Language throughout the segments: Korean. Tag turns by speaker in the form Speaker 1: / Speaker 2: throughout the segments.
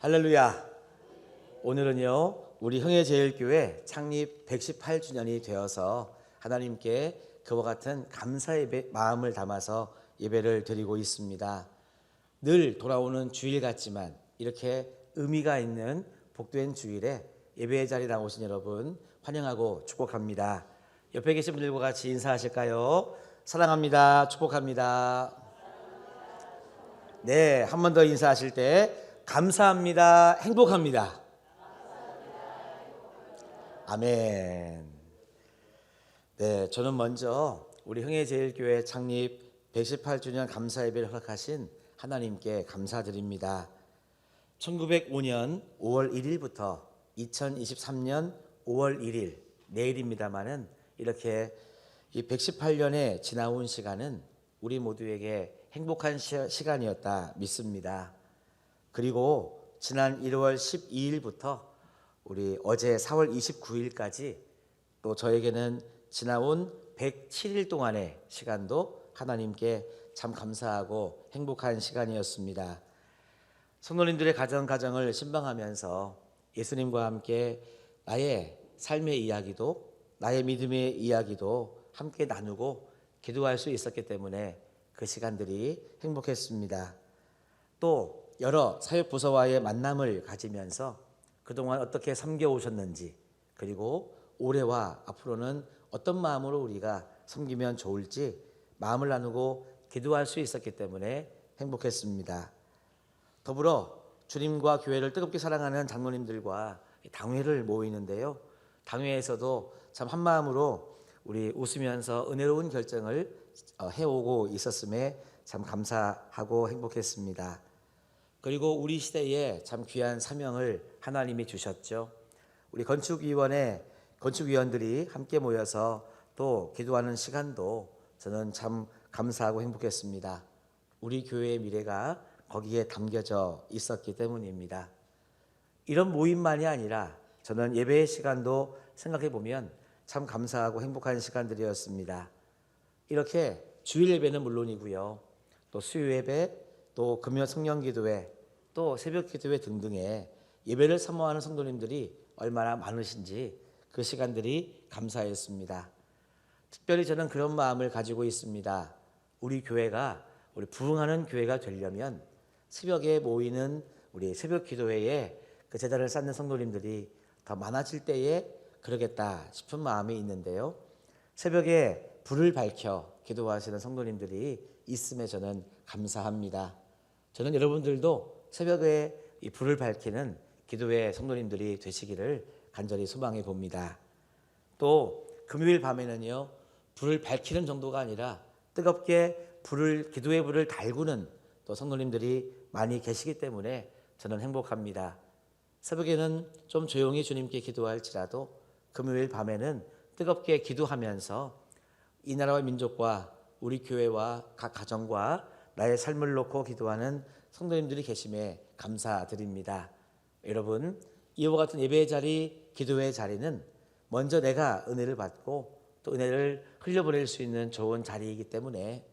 Speaker 1: 할렐루야. 오늘은요 우리 흥해제일교회 창립 118주년이 되어서 하나님께 그와 같은 감사의 마음을 담아서 예배를 드리고 있습니다. 늘 돌아오는 주일 같지만 이렇게 의미가 있는 복된 주일에 예배의 자리에 나오신 여러분 환영하고 축복합니다. 옆에 계신 분들과 같이 인사하실까요? 사랑합니다. 축복합니다. 네, 한 번 더 인사하실 때 감사합니다. 행복합니다. 아멘. 네, 저는 먼저 우리 흥해제일교회 창립 118주년 감사 예배를 허락하신 하나님께 감사드립니다. 1905년 5월 1일부터 2023년 5월 1일 내일입니다마는 이렇게 이 118년의 지나온 시간은 우리 모두에게 행복한 시간이었다 믿습니다. 그리고 지난 1월 12일부터 우리 어제 4월 29일까지 또 저에게는 지나온 107일 동안의 시간도 하나님께 참 감사하고 행복한 시간이었습니다. 성도님들의 가정을 신방하면서 예수님과 함께 나의 삶의 이야기도 나의 믿음의 이야기도 함께 나누고 기도할 수 있었기 때문에 그 시간들이 행복했습니다. 또 여러 사역부서와의 만남을 가지면서 그동안 어떻게 섬겨오셨는지 그리고 올해와 앞으로는 어떤 마음으로 우리가 섬기면 좋을지 마음을 나누고 기도할 수 있었기 때문에 행복했습니다. 더불어 주님과 교회를 뜨겁게 사랑하는 장로님들과 당회를 모이는데요. 당회에서도 참 한마음으로 우리 웃으면서 은혜로운 결정을 해오고 있었음에 참 감사하고 행복했습니다. 그리고 우리 시대에 참 귀한 사명을 하나님이 주셨죠. 우리 건축위원들이 함께 모여서 또 기도하는 시간도 저는 참 감사하고 행복했습니다. 우리 교회의 미래가 거기에 담겨져 있었기 때문입니다. 이런 모임만이 아니라 저는 예배의 시간도 생각해 보면 참 감사하고 행복한 시간들이었습니다. 이렇게 주일 예배는 물론이고요. 또 수요 예배, 또 금요 성령기도회, 또 새벽 기도회 등등의 예배를 사모하는 성도님들이 얼마나 많으신지 그 시간들이 감사했습니다. 특별히 저는 그런 마음을 가지고 있습니다. 우리 교회가 우리 부흥하는 교회가 되려면 새벽에 모이는 우리 새벽 기도회에 그 제단을 쌓는 성도님들이 더 많아질 때에 그러겠다 싶은 마음이 있는데요. 새벽에 불을 밝혀 기도하시는 성도님들이 있음에 저는 감사합니다. 저는 여러분들도 새벽에 이 불을 밝히는 기도회 성도님들이 되시기를 간절히 소망해 봅니다. 또 금요일 밤에는요, 불을 밝히는 정도가 아니라 뜨겁게 기도의 불을 달구는 또 성도님들이 많이 계시기 때문에 저는 행복합니다. 새벽에는 좀 조용히 주님께 기도할지라도 금요일 밤에는 뜨겁게 기도하면서 이 나라와 민족과 우리 교회와 각 가정과 나의 삶을 놓고 기도하는 성도님들이 계심에 감사드립니다. 여러분, 이와 같은 예배의 자리, 기도의 자리는 먼저 내가 은혜를 받고 또 은혜를 흘려보낼 수 있는 좋은 자리이기 때문에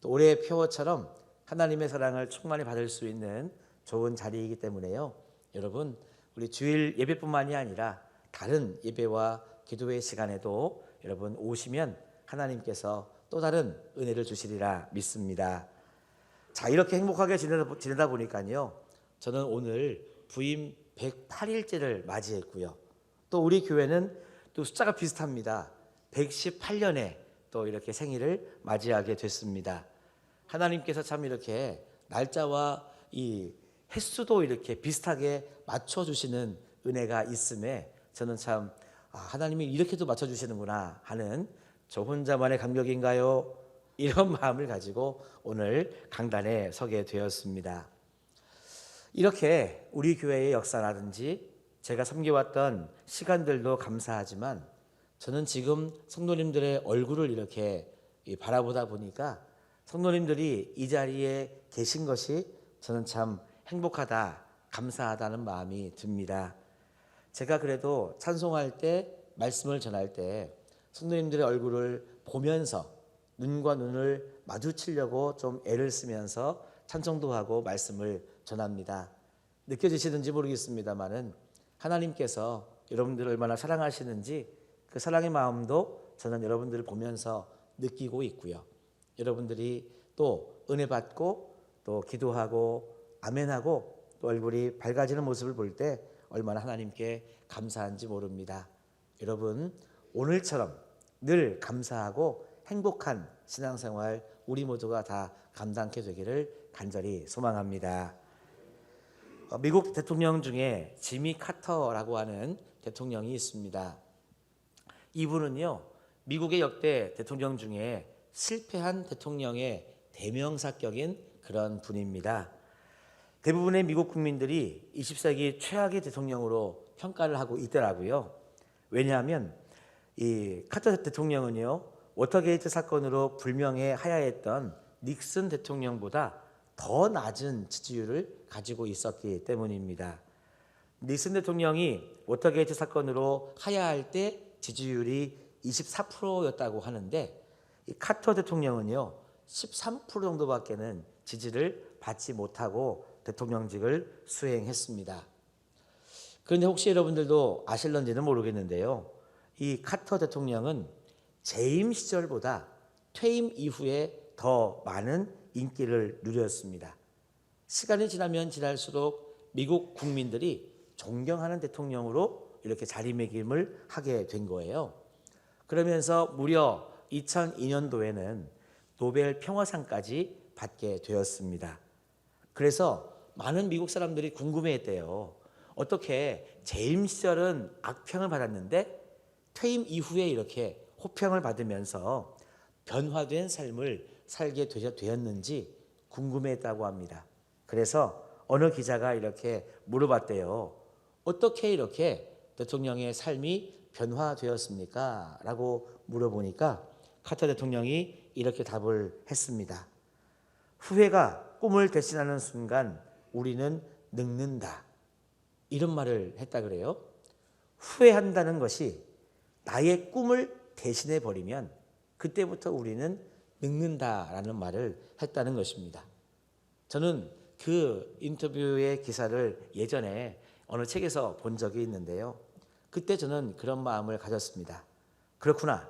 Speaker 1: 또 올해의 표어처럼 하나님의 사랑을 충만히 받을 수 있는 좋은 자리이기 때문에요. 여러분, 우리 주일 예배뿐만이 아니라 다른 예배와 기도의 시간에도 여러분 오시면 하나님께서 또 다른 은혜를 주시리라 믿습니다. 자, 이렇게 행복하게 지내다 보니까요. 저는 오늘 부임 108일째를 맞이했고요. 또 우리 교회는 또 숫자가 비슷합니다. 118년에 또 이렇게 생일을 맞이하게 됐습니다. 하나님께서 참 이렇게 날짜와 이 횟수도 이렇게 비슷하게 맞춰주시는 은혜가 있음에 저는 참 하나님이 이렇게도 맞춰주시는구나 하는 저 혼자만의 감격인가요? 이런 마음을 가지고 오늘 강단에 서게 되었습니다. 이렇게 우리 교회의 역사라든지 제가 섬겨왔던 시간들도 감사하지만 저는 지금 성도님들의 얼굴을 이렇게 바라보다 보니까 성도님들이 이 자리에 계신 것이 저는 참 행복하다, 감사하다는 마음이 듭니다. 제가 그래도 찬송할 때, 말씀을 전할 때 성도님들의 얼굴을 보면서 눈과 눈을 마주치려고 좀 애를 쓰면서 찬송도 하고 말씀을 전합니다. 느껴지시는지 모르겠습니다만은 하나님께서 여러분들을 얼마나 사랑하시는지 그 사랑의 마음도 저는 여러분들을 보면서 느끼고 있고요. 여러분들이 또 은혜 받고 또 기도하고 아멘하고 또 얼굴이 밝아지는 모습을 볼 때 얼마나 하나님께 감사한지 모릅니다. 여러분, 오늘처럼 늘 감사하고 행복한 신앙생활 우리 모두가 다 감당하게 되기를 간절히 소망합니다. 미국 대통령 중에 지미 카터라고 하는 대통령이 있습니다. 이분은요, 미국의 역대 대통령 중에 실패한 대통령의 대명사격인 그런 분입니다. 대부분의 미국 국민들이 20세기 최악의 대통령으로 평가를 하고 있더라고요. 왜냐하면 이 카터 대통령은요, 워터게이트 사건으로 불명예 하야했던 닉슨 대통령보다 더 낮은 지지율을 가지고 있었기 때문입니다. 닉슨 대통령이 워터게이트 사건으로 하야할 때 지지율이 24%였다고 하는데 이 카터 대통령은요 13% 정도밖에는 지지를 받지 못하고 대통령직을 수행했습니다. 그런데 혹시 여러분들도 아실런지는 모르겠는데요. 이 카터 대통령은 재임 시절보다 퇴임 이후에 더 많은 인기를 누렸습니다. 시간이 지나면 지날수록 미국 국민들이 존경하는 대통령으로 이렇게 자리매김을 하게 된 거예요. 그러면서 무려 2002년도에는 노벨 평화상까지 받게 되었습니다. 그래서 많은 미국 사람들이 궁금해했대요. 어떻게 재임 시절은 악평을 받았는데 퇴임 이후에 이렇게 호평을 받으면서 변화된 삶을 살게 되었는지 궁금해했다고 합니다. 그래서 어느 기자가 이렇게 물어봤대요. 어떻게 이렇게 대통령의 삶이 변화되었습니까? 라고 물어보니까 카터 대통령이 이렇게 답을 했습니다. 후회가 꿈을 대신하는 순간 우리는 늙는다. 이런 말을 했다 그래요. 후회한다는 것이 나의 꿈을 대신해 버리면 그때부터 우리는 늙는다라는 말을 했다는 것입니다. 저는 그 인터뷰의 기사를 예전에 어느 책에서 본 적이 있는데요. 그때 저는 그런 마음을 가졌습니다. 그렇구나.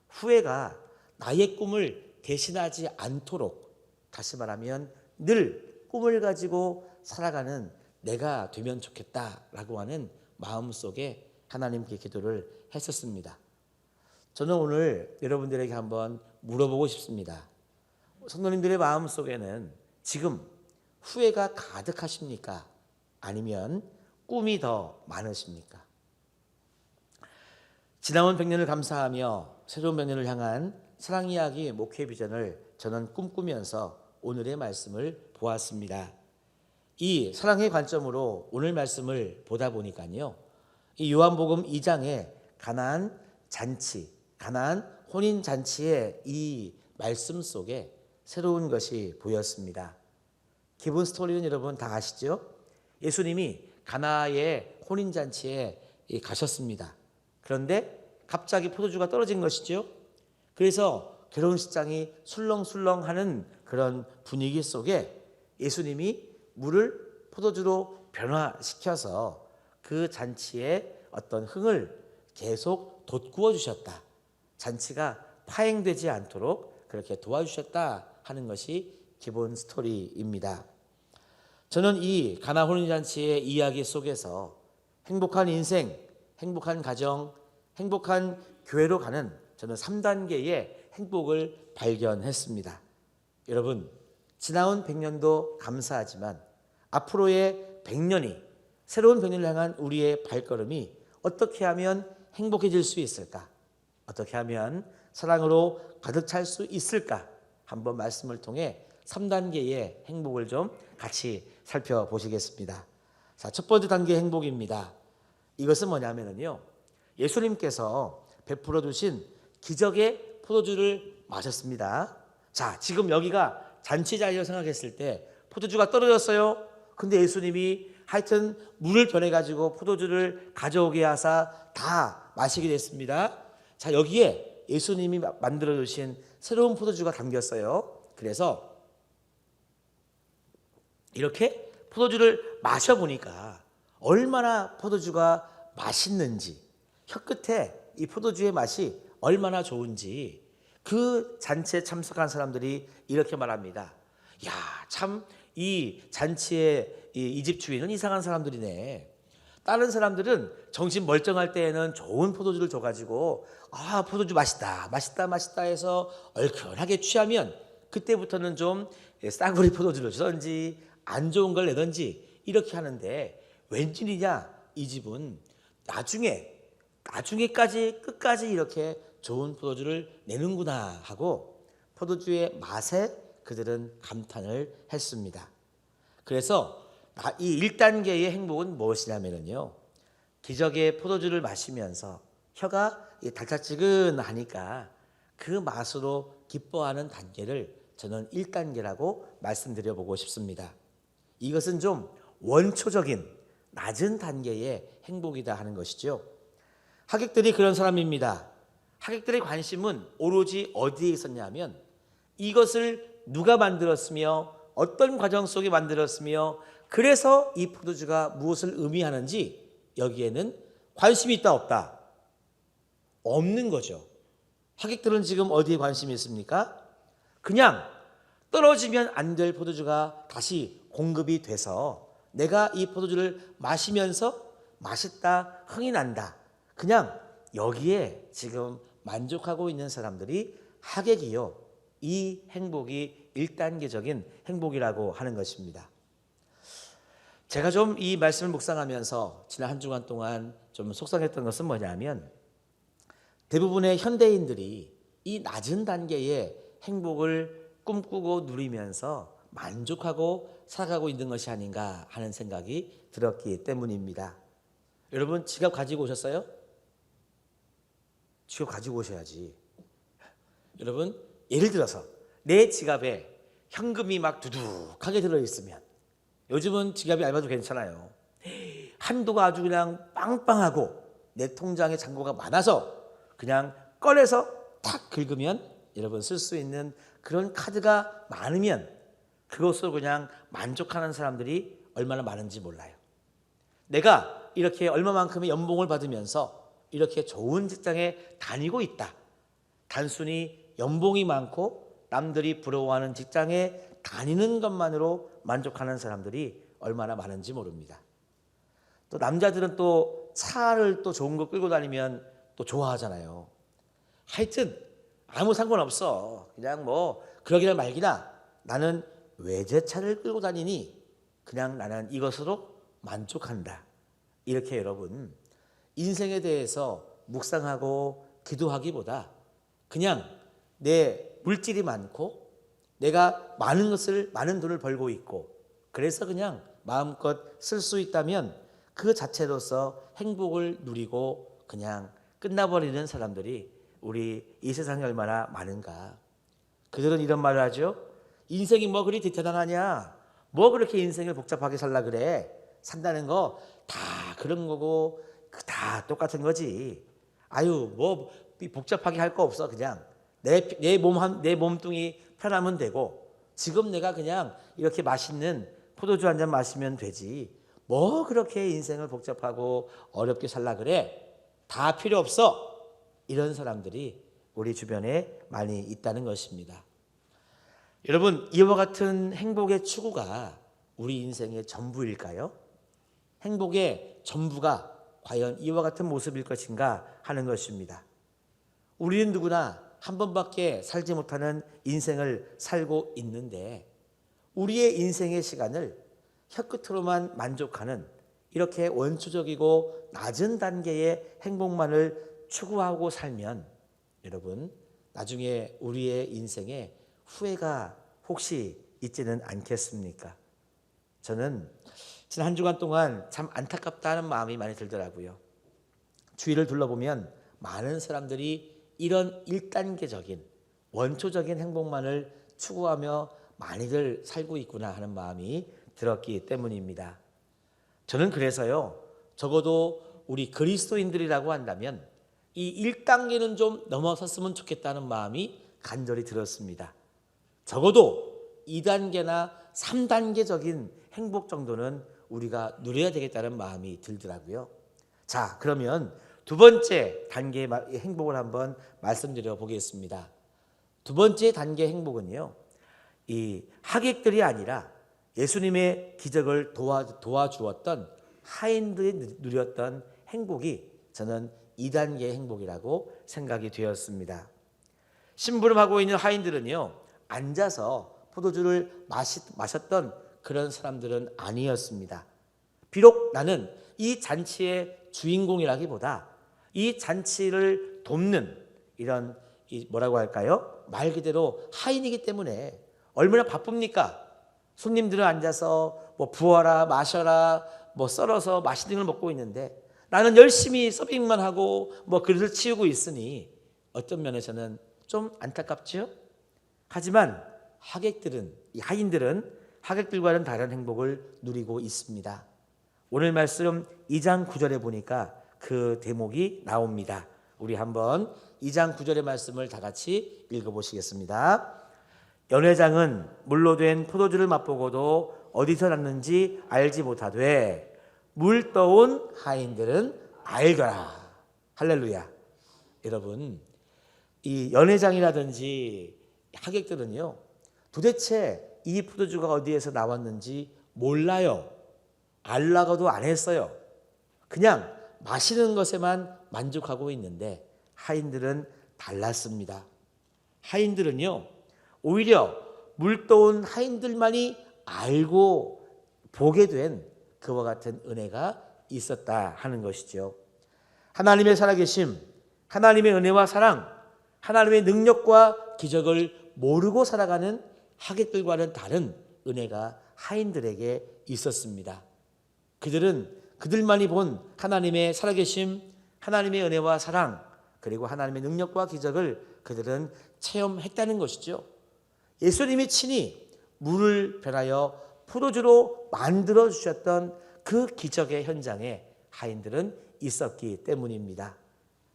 Speaker 1: 후회가 나의 꿈을 대신하지 않도록, 다시 말하면 늘 꿈을 가지고 살아가는 내가 되면 좋겠다라고 하는 마음속에 하나님께 기도를 했었습니다. 저는 오늘 여러분들에게 한번 물어보고 싶습니다. 성도님들의 마음속에는 지금 후회가 가득하십니까? 아니면 꿈이 더 많으십니까? 지나온 100년을 감사하며 새로운 100년을 향한 사랑 이야기 목회 비전을 저는 꿈꾸면서 오늘의 말씀을 보았습니다. 이 사랑의 관점으로 오늘 말씀을 보다 보니까요. 이 요한복음 2장의 가나안 잔치, 가나안 혼인 잔치의 이 말씀 속에 새로운 것이 보였습니다. 기본 스토리는 여러분 다 아시죠? 예수님이 가나의 혼인 잔치에 가셨습니다. 그런데 갑자기 포도주가 떨어진 것이죠. 그래서 결혼식장이 술렁술렁하는 그런 분위기 속에 예수님이 물을 포도주로 변화시켜서 그 잔치에 어떤 흥을 계속 돋구어 주셨다. 잔치가 파행되지 않도록 그렇게 도와주셨다 하는 것이 기본 스토리입니다. 저는 이 가나 혼인잔치의 이야기 속에서 행복한 인생, 행복한 가정, 행복한 교회로 가는 저는 3단계의 행복을 발견했습니다. 여러분, 지나온 100년도 감사하지만 앞으로의 100년이 새로운 100년을 향한 우리의 발걸음이 어떻게 하면 행복해질 수 있을까? 어떻게 하면 사랑으로 가득 찰 수 있을까? 한번 말씀을 통해 3단계의 행복을 좀 같이 살펴보시겠습니다. 자, 첫 번째 단계 행복입니다. 이것은 뭐냐면요. 예수님께서 베풀어 주신 기적의 포도주를 마셨습니다. 자, 지금 여기가 잔치 자리라고 생각했을 때 포도주가 떨어졌어요. 근데 예수님이 하여튼 물을 변해가지고 포도주를 가져오게 하사 다 마시게 됐습니다. 자, 여기에 예수님이 만들어 주신 새로운 포도주가 담겼어요. 그래서 이렇게 포도주를 마셔보니까 얼마나 포도주가 맛있는지, 혀끝에 이 포도주의 맛이 얼마나 좋은지 그 잔치에 참석한 사람들이 이렇게 말합니다. 야, 참 이 잔치의 이 집 주인은 이상한 사람들이네. 다른 사람들은 정신 멀쩡할 때에는 좋은 포도주를 줘가지고 포도주 맛있다 맛있다 맛있다 해서 얼큰하게 취하면 그때부터는 좀 싸구리 포도주를 주던지 안 좋은 걸 내던지 이렇게 하는데 웬일이냐, 이 집은 나중에까지 끝까지 이렇게 좋은 포도주를 내는구나 하고 포도주의 맛에 그들은 감탄을 했습니다. 그래서 이 1단계의 행복은 무엇이냐면요, 기적의 포도주를 마시면서 혀가 달짝지근하니까 그 맛으로 기뻐하는 단계를 저는 1단계라고 말씀드려 보고 싶습니다. 이것은 좀 원초적인 낮은 단계의 행복이다 하는 것이죠. 하객들이 그런 사람입니다. 하객들의 관심은 오로지 어디에 있었냐면 이것을 누가 만들었으며 어떤 과정 속에 만들었으며 그래서 이 포도주가 무엇을 의미하는지 여기에는 관심이 있다 없다? 없는 거죠. 하객들은 지금 어디에 관심이 있습니까? 그냥 떨어지면 안 될 포도주가 다시 공급이 돼서 내가 이 포도주를 마시면서 맛있다, 흥이 난다, 그냥 여기에 지금 만족하고 있는 사람들이 하객이요, 이 행복이 1단계적인 행복이라고 하는 것입니다. 제가 좀 이 말씀을 묵상하면서 지난 한 주간 동안 좀 속상했던 것은 뭐냐면 대부분의 현대인들이 이 낮은 단계의 행복을 꿈꾸고 누리면서 만족하고 살아가고 있는 것이 아닌가 하는 생각이 들었기 때문입니다. 여러분, 지갑 가지고 오셨어요? 지갑 가지고 오셔야지. 여러분, 예를 들어서 내 지갑에 현금이 막 두둑하게 들어있으면, 요즘은 지갑이 얇아도 괜찮아요. 한도가 아주 그냥 빵빵하고 내 통장에 잔고가 많아서 그냥 꺼내서 탁 긁으면 여러분 쓸 수 있는 그런 카드가 많으면 그것으로 그냥 만족하는 사람들이 얼마나 많은지 몰라요. 내가 이렇게 얼마만큼의 연봉을 받으면서 이렇게 좋은 직장에 다니고 있다, 단순히 연봉이 많고 남들이 부러워하는 직장에 다니는 것만으로 만족하는 사람들이 얼마나 많은지 모릅니다. 또 남자들은 또 차를 또 좋은 거 끌고 다니면 또 좋아하잖아요. 하여튼 아무 상관없어, 그냥 뭐 그러기나 말기나 나는 외제차를 끌고 다니니 그냥 나는 이것으로 만족한다. 이렇게 여러분, 인생에 대해서 묵상하고 기도하기보다 그냥 내 물질이 많고 내가 많은 돈을 벌고 있고 그래서 그냥 마음껏 쓸 수 있다면 그 자체로서 행복을 누리고 그냥 끝나버리는 사람들이 우리 이 세상에 얼마나 많은가. 그들은 이런 말을 하죠. 인생이 뭐 그리 대단하냐, 뭐 그렇게 인생을 복잡하게 살라 그래, 산다는 거 다 그런 거고 다 똑같은 거지. 아유, 뭐 복잡하게 할 거 없어. 그냥 내 몸뚱이 편하면 되고 지금 내가 그냥 이렇게 맛있는 포도주 한 잔 마시면 되지. 뭐 그렇게 인생을 복잡하고 어렵게 살라 그래. 다 필요 없어. 이런 사람들이 우리 주변에 많이 있다는 것입니다. 여러분, 이와 같은 행복의 추구가 우리 인생의 전부일까요? 행복의 전부가 과연 이와 같은 모습일 것인가 하는 것입니다. 우리는 누구나 한 번밖에 살지 못하는 인생을 살고 있는데 우리의 인생의 시간을 혀끝으로만 만족하는 이렇게 원초적이고 낮은 단계의 행복만을 추구하고 살면 여러분, 나중에 우리의 인생에 후회가 혹시 있지는 않겠습니까? 저는 지난 한 주간 동안 참 안타깝다는 마음이 많이 들더라고요. 주위를 둘러보면 많은 사람들이 이런 1단계적인 원초적인 행복만을 추구하며 많이들 살고 있구나 하는 마음이 들었기 때문입니다. 저는 그래서요, 적어도 우리 그리스도인들이라고 한다면 이 1단계는 좀 넘어섰으면 좋겠다는 마음이 간절히 들었습니다. 적어도 2단계나 3단계적인 행복 정도는 우리가 누려야 되겠다는 마음이 들더라고요. 자, 그러면 두 번째 단계의 행복을 한번 말씀드려 보겠습니다. 두 번째 단계의 행복은요, 이 하객들이 아니라 예수님의 기적을 도와주었던 하인들이 누렸던 행복이 저는 2단계의 행복이라고 생각이 되었습니다. 심부름하고 있는 하인들은요, 앉아서 포도주를 마셨던 그런 사람들은 아니었습니다. 비록 나는 이 잔치의 주인공이라기보다 이 잔치를 돕는 이런 뭐라고 할까요? 말 그대로 하인이기 때문에 얼마나 바쁩니까? 손님들은 앉아서 뭐 부어라 마셔라 뭐 썰어서 맛있는 걸 먹고 있는데 나는 열심히 서빙만 하고 뭐 그릇을 치우고 있으니 어떤 면에서는 좀 안타깝죠. 하지만 이 하인들은 하객들과는 다른 행복을 누리고 있습니다. 오늘 말씀 2장 9절에 보니까 그 대목이 나옵니다. 우리 한번 2장 9절의 말씀을 다 같이 읽어보시겠습니다. 연회장은 물로 된 포도주를 맛보고도 어디서 났는지 알지 못하되 물 떠온 하인들은 알더라. 할렐루야. 여러분, 이 연회장이라든지 하객들은요, 도대체 이 포도주가 어디에서 나왔는지 몰라요. 알라고도 안 했어요. 그냥 마시는 것에만 만족하고 있는데 하인들은 달랐습니다. 하인들은요, 오히려 물 떠온 하인들만이 알고 보게 된 그와 같은 은혜가 있었다 하는 것이죠. 하나님의 살아계심, 하나님의 은혜와 사랑, 하나님의 능력과 기적을 모르고 살아가는 하객들과는 다른 은혜가 하인들에게 있었습니다. 그들은 그들만이 본 하나님의 살아계심, 하나님의 은혜와 사랑, 그리고 하나님의 능력과 기적을 그들은 체험했다는 것이죠. 예수님이 친히 물을 변하여 포도주로 만들어 주셨던 그 기적의 현장에 하인들은 있었기 때문입니다.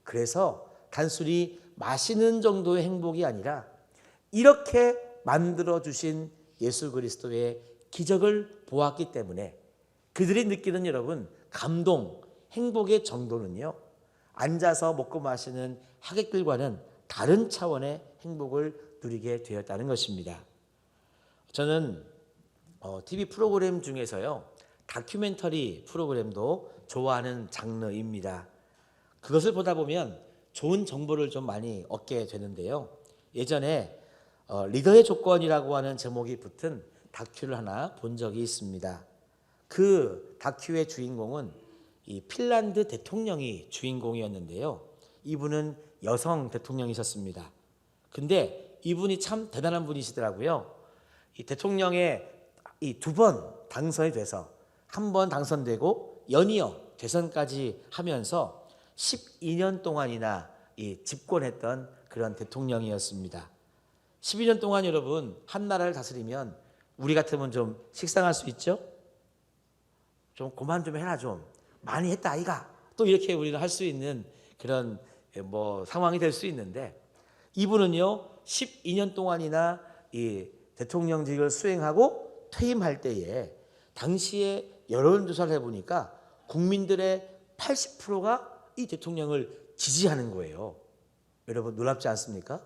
Speaker 1: 그래서 단순히 마시는 정도의 행복이 아니라 이렇게 만들어 주신 예수 그리스도의 기적을 보았기 때문에 그들이 느끼는 여러분 감동, 행복의 정도는요, 앉아서 먹고 마시는 하객들과는 다른 차원의 행복을 누리게 되었다는 것입니다. 저는 TV 프로그램 중에서요, 다큐멘터리 프로그램도 좋아하는 장르입니다. 그것을 보다 보면 좋은 정보를 좀 많이 얻게 되는데요. 예전에 리더의 조건이라고 하는 제목이 붙은 다큐를 하나 본 적이 있습니다. 그 다큐의 주인공은 이 핀란드 대통령이 주인공이었는데요. 이분은 여성 대통령이셨습니다. 근데 이분이 참 대단한 분이시더라고요. 이 대통령에 이 2번 당선이 돼서 한 번 당선되고 연이어 대선까지 하면서 12년 동안이나 이 집권했던 그런 대통령이었습니다. 12년 동안 여러분 한 나라를 다스리면 우리 같으면 좀 식상할 수 있죠? 좀 그만 좀 해라 좀 많이 했다 아이가 또 이렇게 우리는 할 수 있는 그런 뭐 상황이 될 수 있는데 이분은요 12년 동안이나 이 대통령직을 수행하고 퇴임할 때에 당시에 여론조사를 해보니까 국민들의 80%가 이 대통령을 지지하는 거예요. 여러분 놀랍지 않습니까?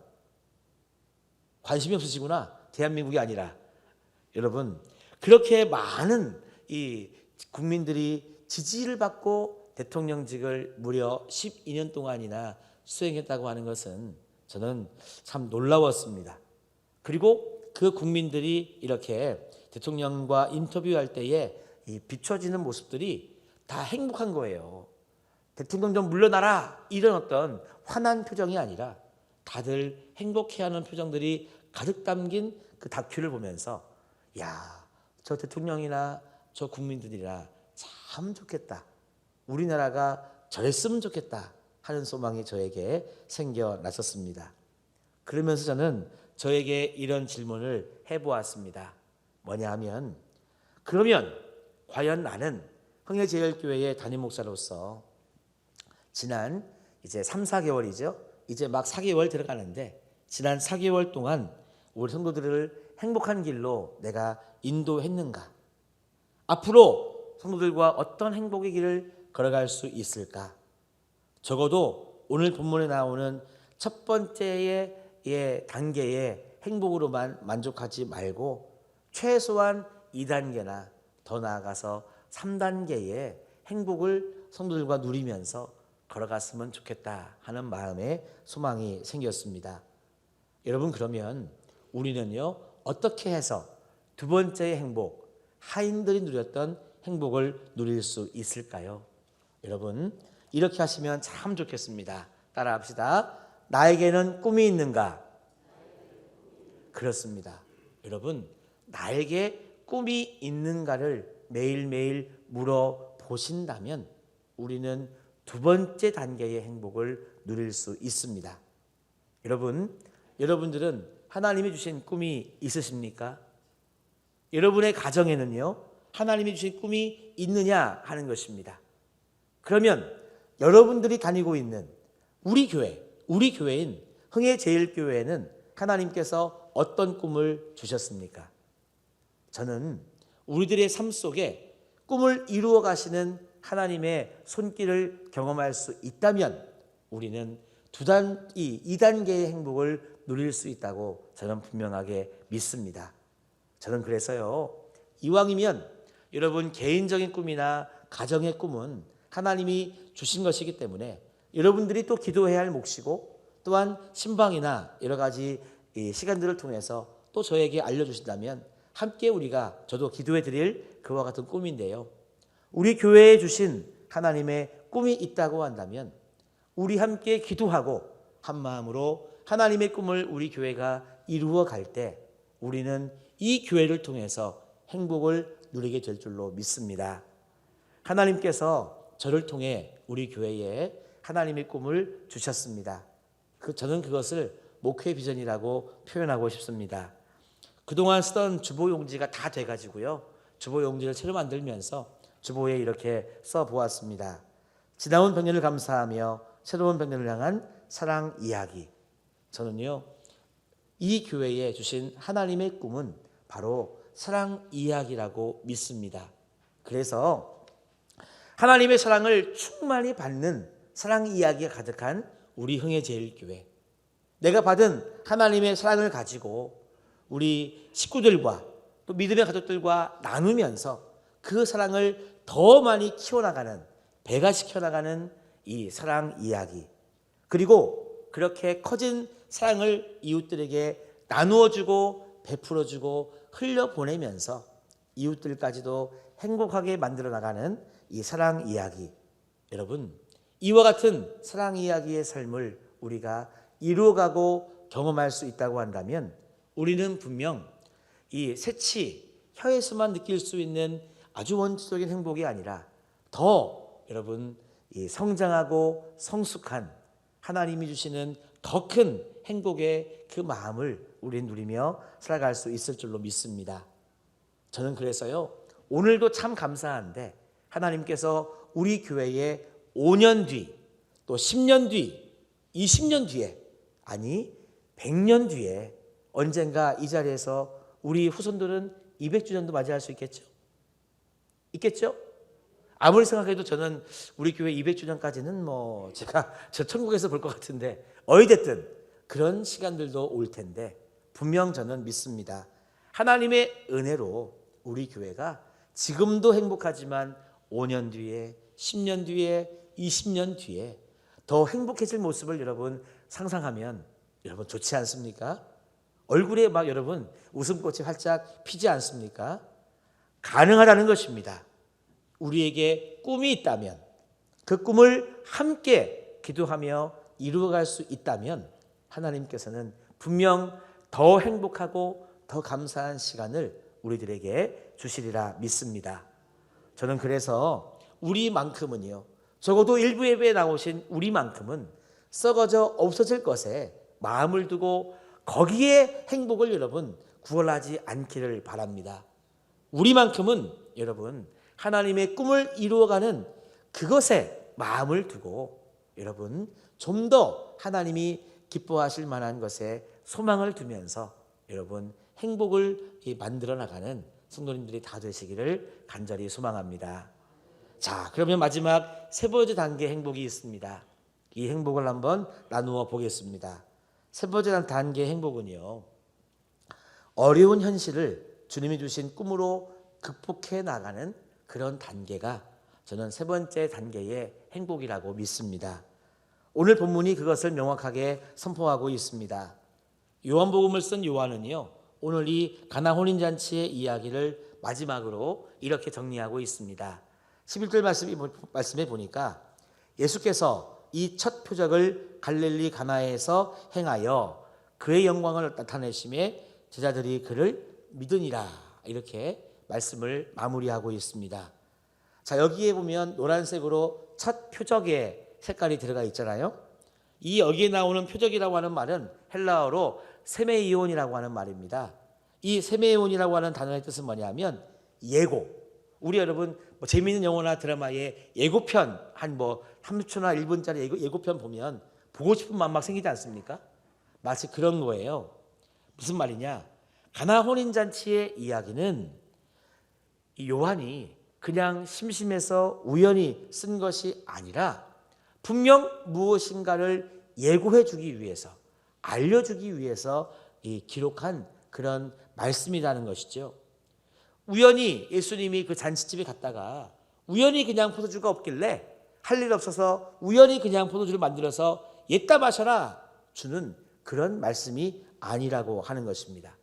Speaker 1: 관심이 없으시구나. 대한민국이 아니라. 여러분 그렇게 많은 이 국민들이 지지를 받고 대통령직을 무려 12년 동안이나 수행했다고 하는 것은 저는 참 놀라웠습니다. 그리고 그 국민들이 이렇게 대통령과 인터뷰할 때에 이 비춰지는 모습들이 다 행복한 거예요. 대통령 좀 물러나라 이런 어떤 화난 표정이 아니라 다들 행복해하는 표정들이 가득 담긴 그 다큐를 보면서 야, 저 대통령이나 저 국민들이나 참 좋겠다. 우리나라가 저랬으면 좋겠다 하는 소망이 저에게 생겨났었습니다. 그러면서 저는 저에게 이런 질문을 해보았습니다. 뭐냐 하면 그러면 과연 나는 흥해제일교회의 담임 목사로서 지난 이제 3, 4개월이죠. 이제 막 4개월 들어가는데 지난 4개월 동안 우리 성도들을 행복한 길로 내가 인도했는가? 앞으로 성도들과 어떤 행복의 길을 걸어갈 수 있을까? 적어도 오늘 본문에 나오는 첫 번째의 단계의 행복으로만 만족하지 말고 최소한 2단계나 더 나아가서 3단계의 행복을 성도들과 누리면서 걸어갔으면 좋겠다 하는 마음에 소망이 생겼습니다. 여러분, 그러면 우리는요, 어떻게 해서 두 번째의 행복, 하인들이 누렸던 행복을 누릴 수 있을까요? 여러분, 이렇게 하시면 참 좋겠습니다. 따라합시다. 나에게는 꿈이 있는가? 그렇습니다. 여러분, 나에게 꿈이 있는가를 매일매일 물어보신다면 우리는 두 번째 단계의 행복을 누릴 수 있습니다. 여러분들은 하나님이 주신 꿈이 있으십니까? 여러분의 가정에는요, 하나님이 주신 꿈이 있느냐 하는 것입니다. 그러면 여러분들이 다니고 있는 우리 교회인 흥해제일교회는 하나님께서 어떤 꿈을 주셨습니까? 저는 우리들의 삶 속에 꿈을 이루어 가시는 하나님의 손길을 경험할 수 있다면 우리는 2단계의 행복을 누릴 수 있다고 저는 분명하게 믿습니다. 저는 그래서요, 이왕이면 여러분 개인적인 꿈이나 가정의 꿈은 하나님이 주신 것이기 때문에 여러분들이 또 기도해야 할 몫이고, 또한 신방이나 여러 가지 시간들을 통해서 또 저에게 알려주신다면 함께 저도 기도해 드릴 그와 같은 꿈인데요, 우리 교회에 주신 하나님의 꿈이 있다고 한다면 우리 함께 기도하고 한 마음으로 하나님의 꿈을 우리 교회가 이루어 갈 때 우리는 이 교회를 통해서 행복을 누리게 될 줄로 믿습니다. 하나님께서 저를 통해 우리 교회에 하나님의 꿈을 주셨습니다. 저는 그것을 목회 비전이라고 표현하고 싶습니다. 그동안 쓰던 주보용지가 다 돼가지고요, 주보용지를 새로 만들면서 주보에 이렇게 써보았습니다. 지나온 백년을 감사하며 새로운 백년을 향한 사랑 이야기. 저는요, 이 교회에 주신 하나님의 꿈은 바로 사랑 이야기라고 믿습니다. 그래서 하나님의 사랑을 충만히 받는 사랑 이야기가 가득한 우리 흥해제일교회, 내가 받은 하나님의 사랑을 가지고 우리 식구들과 또 믿음의 가족들과 나누면서 그 사랑을 더 많이 키워나가는, 배가시켜나가는 이 사랑 이야기, 그리고 그렇게 커진 사랑을 이웃들에게 나누어주고 베풀어주고 흘려보내면서 이웃들까지도 행복하게 만들어 나가는 이 사랑 이야기. 여러분, 이와 같은 사랑 이야기의 삶을 우리가 이루어가고 경험할 수 있다고 한다면 우리는 분명 이 새치, 혀에서만 느낄 수 있는 아주 원초적인 행복이 아니라 더 이 성장하고 성숙한 하나님이 주시는 더 큰 행복의 그 마음을 우리는 누리며 살아갈 수 있을 줄로 믿습니다. 저는 그래서요, 오늘도 참 감사한데 하나님께서 우리 교회에 5년 뒤, 또 10년 뒤, 20년 뒤에, 아니 100년 뒤에 언젠가 이 자리에서 우리 후손들은 200주년도 맞이할 수 있겠죠? 있겠죠? 아무리 생각해도 저는 우리 교회 200주년까지는 저 천국에서 볼 것 같은데, 어찌됐든 그런 시간들도 올 텐데 분명 저는 믿습니다. 하나님의 은혜로 우리 교회가 지금도 행복하지만 5년 뒤에, 10년 뒤에, 20년 뒤에 더 행복해질 모습을 여러분 상상하면 여러분 좋지 않습니까? 얼굴에 여러분 웃음꽃이 활짝 피지 않습니까? 가능하다는 것입니다. 우리에게 꿈이 있다면, 그 꿈을 함께 기도하며 이루어갈 수 있다면 하나님께서는 분명 더 행복하고 더 감사한 시간을 우리들에게 주시리라 믿습니다. 저는 그래서 우리만큼은요, 적어도 일부 예배에 나오신 우리만큼은 썩어져 없어질 것에 마음을 두고 거기에 행복을 여러분 구걸하지 않기를 바랍니다. 우리만큼은 여러분 하나님의 꿈을 이루어가는 그것에 마음을 두고 여러분 좀 더 하나님이 기뻐하실 만한 것에 소망을 두면서 여러분 행복을 만들어 나가는 성도님들이 다 되시기를 간절히 소망합니다. 자, 그러면 마지막 세 번째 단계 행복이 있습니다. 이 행복을 한번 나누어 보겠습니다. 세 번째 단계 행복은요, 어려운 현실을 주님이 주신 꿈으로 극복해 나가는 그런 단계가 저는 세 번째 단계의 행복이라고 믿습니다. 오늘 본문이 그것을 명확하게 선포하고 있습니다. 요한복음을 쓴 요한은요, 오늘 이 가나 혼인잔치의 이야기를 마지막으로 이렇게 정리하고 있습니다. 11절 말씀에 보니까 예수께서 이 첫 표적을 갈릴리 가나에서 행하여 그의 영광을 나타내심에 제자들이 그를 믿으니라, 이렇게 말씀을 마무리하고 있습니다. 자, 여기에 보면 노란색으로 첫 표적의 색깔이 들어가 있잖아요. 이 여기에 나오는 표적이라고 하는 말은 헬라어로 세메이온이라고 하는 말입니다. 이 세메이온이라고 하는 단어의 뜻은 뭐냐면 예고. 우리 여러분 재미있는 영화나 드라마에 예고편 한 30초나 1분짜리 예고편 보면 보고 싶은 마음 막 생기지 않습니까? 마치 그런 거예요. 무슨 말이냐? 가나 혼인잔치의 이야기는 이 요한이 그냥 심심해서 우연히 쓴 것이 아니라 분명 무엇인가를 예고해 주기 위해서, 알려주기 위해서 기록한 그런 말씀이라는 것이죠. 우연히 예수님이 그 잔치집에 갔다가 우연히 그냥 포도주가 없길래 할 일 없어서 우연히 그냥 포도주를 만들어서 옛다 마셔라 주는 그런 말씀이 아니라고 하는 것입니다.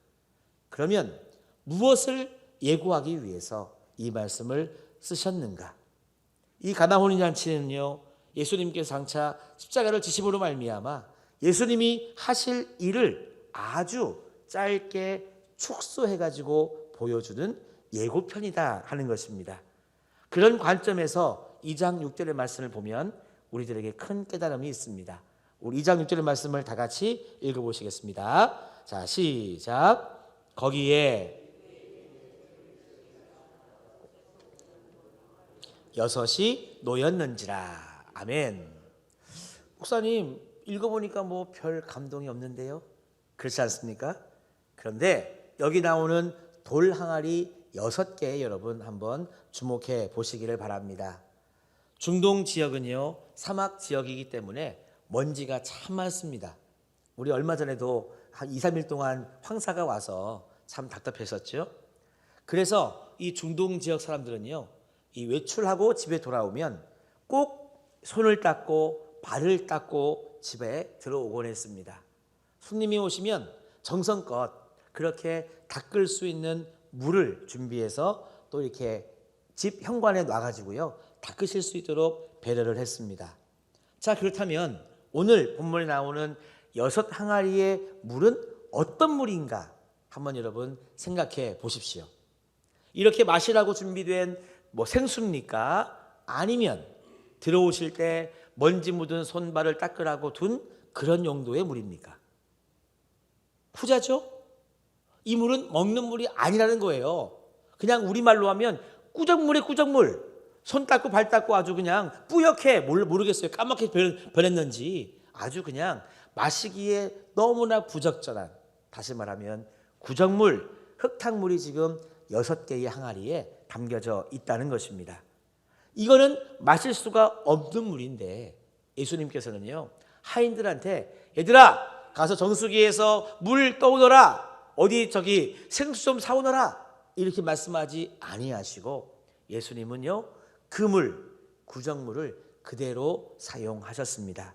Speaker 1: 그러면 무엇을 예고하기 위해서 이 말씀을 쓰셨는가? 이 가나 혼인잔치는요, 예수님께서 장차 십자가를 지심으로 말미암아 예수님이 하실 일을 아주 짧게 축소해가지고 보여주는 예고편이다 하는 것입니다. 그런 관점에서 2장 6절의 말씀을 보면 우리들에게 큰 깨달음이 있습니다. 우리 2장 6절의 말씀을 다 같이 읽어보시겠습니다. 자, 시작. 거기에 6이 놓였는지라. 아멘. 목사님, 읽어보니까 별 감동이 없는데요? 그렇지 않습니까? 그런데 여기 나오는 돌 항아리 6개 여러분 한번 주목해 보시기를 바랍니다. 중동 지역은요, 사막 지역이기 때문에 먼지가 참 많습니다. 우리 얼마 전에도 한 2, 3일 동안 황사가 와서 참 답답했었죠. 그래서 이 중동 지역 사람들은요, 이 외출하고 집에 돌아오면 꼭 손을 닦고 발을 닦고 집에 들어오곤 했습니다. 손님이 오시면 정성껏 그렇게 닦을 수 있는 물을 준비해서 또 이렇게 집 현관에 놔가지고요, 닦으실 수 있도록 배려를 했습니다. 자, 그렇다면 오늘 본문에 나오는 6 항아리의 물은 어떤 물인가 한번 여러분 생각해 보십시오. 이렇게 마시라고 준비된 생수입니까? 아니면 들어오실 때 먼지 묻은 손발을 닦으라고 둔 그런 용도의 물입니까? 후자죠? 이 물은 먹는 물이 아니라는 거예요. 그냥 우리말로 하면 꾸정물에 꾸정물. 손 닦고 발 닦고 아주 그냥 뿌옇게 모르겠어요. 까맣게 변했는지 아주 그냥 마시기에 너무나 부적절한, 다시 말하면 구정물, 흙탕물이 지금 6개의 항아리에 담겨져 있다는 것입니다. 이거는 마실 수가 없는 물인데 예수님께서는요, 하인들한테 얘들아 가서 정수기에서 물 떠오너라, 어디 생수 좀 사오너라, 이렇게 말씀하지 아니하시고 예수님은요, 그 물, 구정물을 그대로 사용하셨습니다.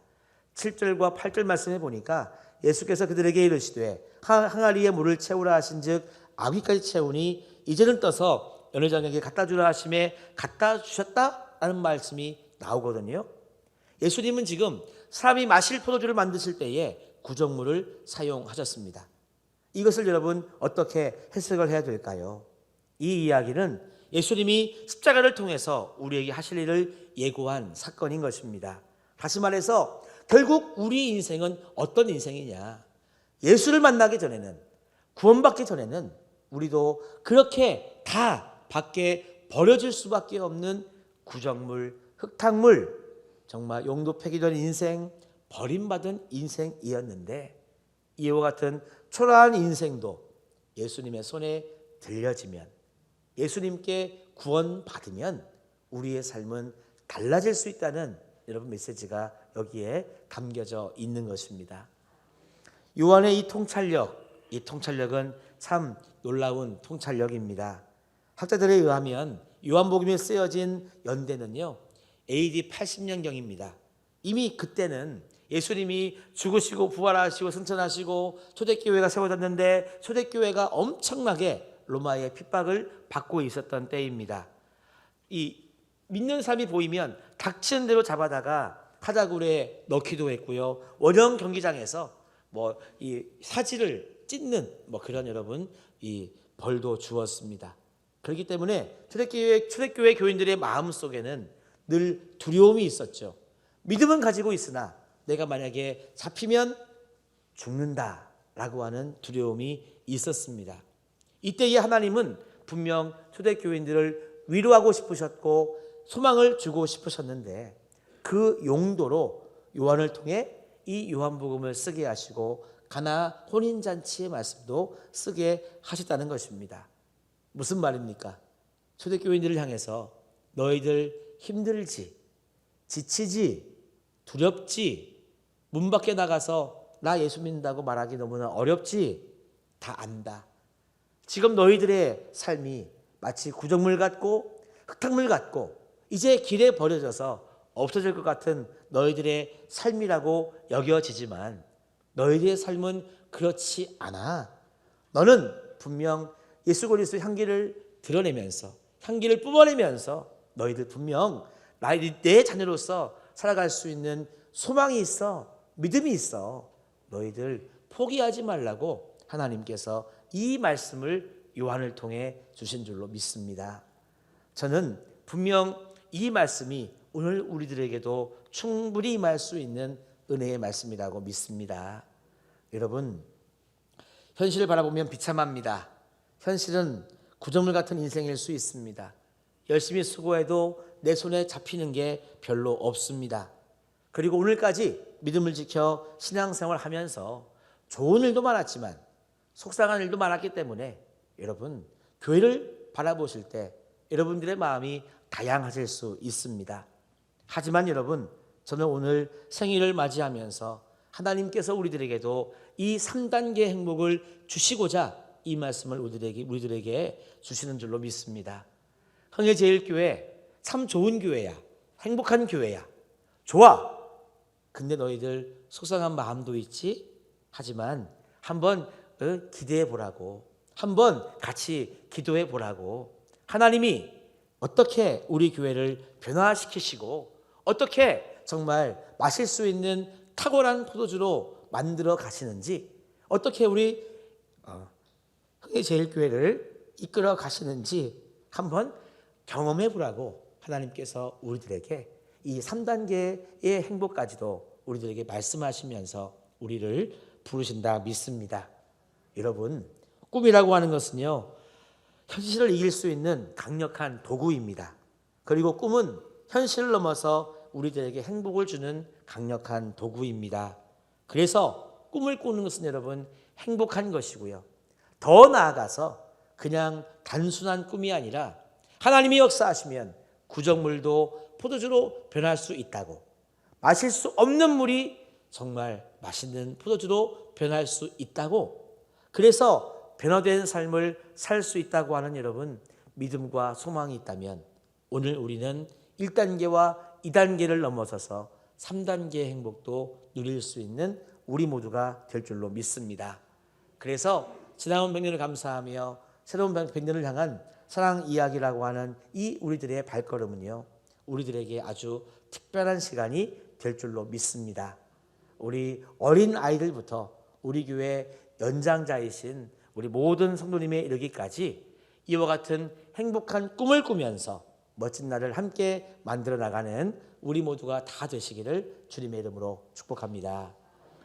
Speaker 1: 7절과 8절 말씀해 보니까 예수께서 그들에게 이르시되 항아리에 물을 채우라 하신즉 아귀까지 채우니 이제는 떠서 연회장에게 갖다 주라 하심에 갖다 주셨다라는 말씀이 나오거든요. 예수님은 지금 사람이 마실 포도주를 만드실 때에 구정물을 사용하셨습니다. 이것을 여러분 어떻게 해석을 해야 될까요? 이 이야기는 예수님이 십자가를 통해서 우리에게 하실 일을 예고한 사건인 것입니다. 다시 말해서 결국 우리 인생은 어떤 인생이냐? 예수를 만나기 전에는, 구원받기 전에는 우리도 그렇게 다 밖에 버려질 수밖에 없는 구정물, 흙탕물, 정말 용도 폐기된 인생, 버림받은 인생이었는데 이와 같은 초라한 인생도 예수님의 손에 들려지면, 예수님께 구원받으면 우리의 삶은 달라질 수 있다는 여러분 메시지가 여기에 담겨져 있는 것입니다. 요한의 이 통찰력은 참 놀라운 통찰력입니다. 학자들에 의하면 요한복음에 쓰여진 연대는요, AD 80년경입니다. 이미 그때는 예수님이 죽으시고 부활하시고 승천하시고 초대교회가 세워졌는데 초대교회가 엄청나게 로마의 핍박을 받고 있었던 때입니다. 이 믿는 사람이 보이면 닥치는 대로 잡아다가 카자굴에 넣기도 했고요. 원형 경기장에서 이 사지를 찢는 그런 여러분 이 벌도 주었습니다. 그렇기 때문에 초대교회 교인들의 마음 속에는 늘 두려움이 있었죠. 믿음은 가지고 있으나 내가 만약에 잡히면 죽는다라고 하는 두려움이 있었습니다. 이때에 하나님은 분명 초대교인들을 위로하고 싶으셨고 소망을 주고 싶으셨는데 그 용도로 요한을 통해 이 요한복음을 쓰게 하시고 가나 혼인잔치의 말씀도 쓰게 하셨다는 것입니다. 무슨 말입니까? 초대교인들을 향해서 너희들 힘들지, 지치지, 두렵지, 문 밖에 나가서 나 예수 믿는다고 말하기 너무나 어렵지, 다 안다. 지금 너희들의 삶이 마치 구정물 같고 흙탕물 같고 이제 길에 버려져서 없어질 것 같은 너희들의 삶이라고 여겨지지만 너희들의 삶은 그렇지 않아. 너는 분명 예수 그리스도의 향기를 드러내면서 향기를 뿜어내면서 너희들 분명 내 자녀로서 살아갈 수 있는 소망이 있어, 믿음이 있어. 너희들 포기하지 말라고 하나님께서 이 말씀을 요한을 통해 주신 줄로 믿습니다. 저는 분명 이 말씀이 오늘 우리들에게도 충분히 임할 수 있는 은혜의 말씀이라고 믿습니다. 여러분, 현실을 바라보면 비참합니다. 현실은 구정물 같은 인생일 수 있습니다. 열심히 수고해도 내 손에 잡히는 게 별로 없습니다. 그리고 오늘까지 믿음을 지켜 신앙생활을 하면서 좋은 일도 많았지만 속상한 일도 많았기 때문에 여러분, 교회를 바라보실 때 여러분들의 마음이 다양하실 수 있습니다. 하지만 여러분, 저는 오늘 생일을 맞이하면서 하나님께서 우리들에게도 이 3단계 행복을 주시고자 이 말씀을 우리들에게 주시는 줄로 믿습니다. 흥일제일교회 참 좋은 교회야. 행복한 교회야. 좋아. 근데 너희들 속상한 마음도 있지? 하지만 한번 기대해 보라고. 한번 같이 기도해 보라고. 하나님이 어떻게 우리 교회를 변화시키시고 어떻게 정말 마실 수 있는 탁월한 포도주로 만들어 가시는지, 어떻게 우리 흥일제일교회를 이끌어 가시는지 한번 경험해 보라고 하나님께서 우리들에게 이 3단계의 행복까지도 우리들에게 말씀하시면서 우리를 부르신다 믿습니다. 여러분, 꿈이라고 하는 것은요, 현실을 이길 수 있는 강력한 도구입니다. 그리고 꿈은 현실을 넘어서 우리들에게 행복을 주는 강력한 도구입니다. 그래서 꿈을 꾸는 것은 여러분 행복한 것이고요. 더 나아가서 그냥 단순한 꿈이 아니라 하나님이 역사하시면 구정물도 포도주로 변할 수 있다고, 마실 수 없는 물이 정말 맛있는 포도주로 변할 수 있다고, 그래서 변화된 삶을 살 수 있다고 하는 여러분 믿음과 소망이 있다면 오늘 우리는 1단계와 2단계를 넘어서서 3단계의 행복도 누릴 수 있는 우리 모두가 될 줄로 믿습니다. 그래서 지나온 100년을 감사하며 새로운 100년을 향한 사랑 이야기라고 하는 이 우리들의 발걸음은요, 우리들에게 아주 특별한 시간이 될 줄로 믿습니다. 우리 어린 아이들부터 우리 교회 연장자이신 우리 모든 성도님에 이르기까지 이와 같은 행복한 꿈을 꾸면서 멋진 날을 함께 만들어 나가는 우리 모두가 다 되시기를 주님의 이름으로 축복합니다.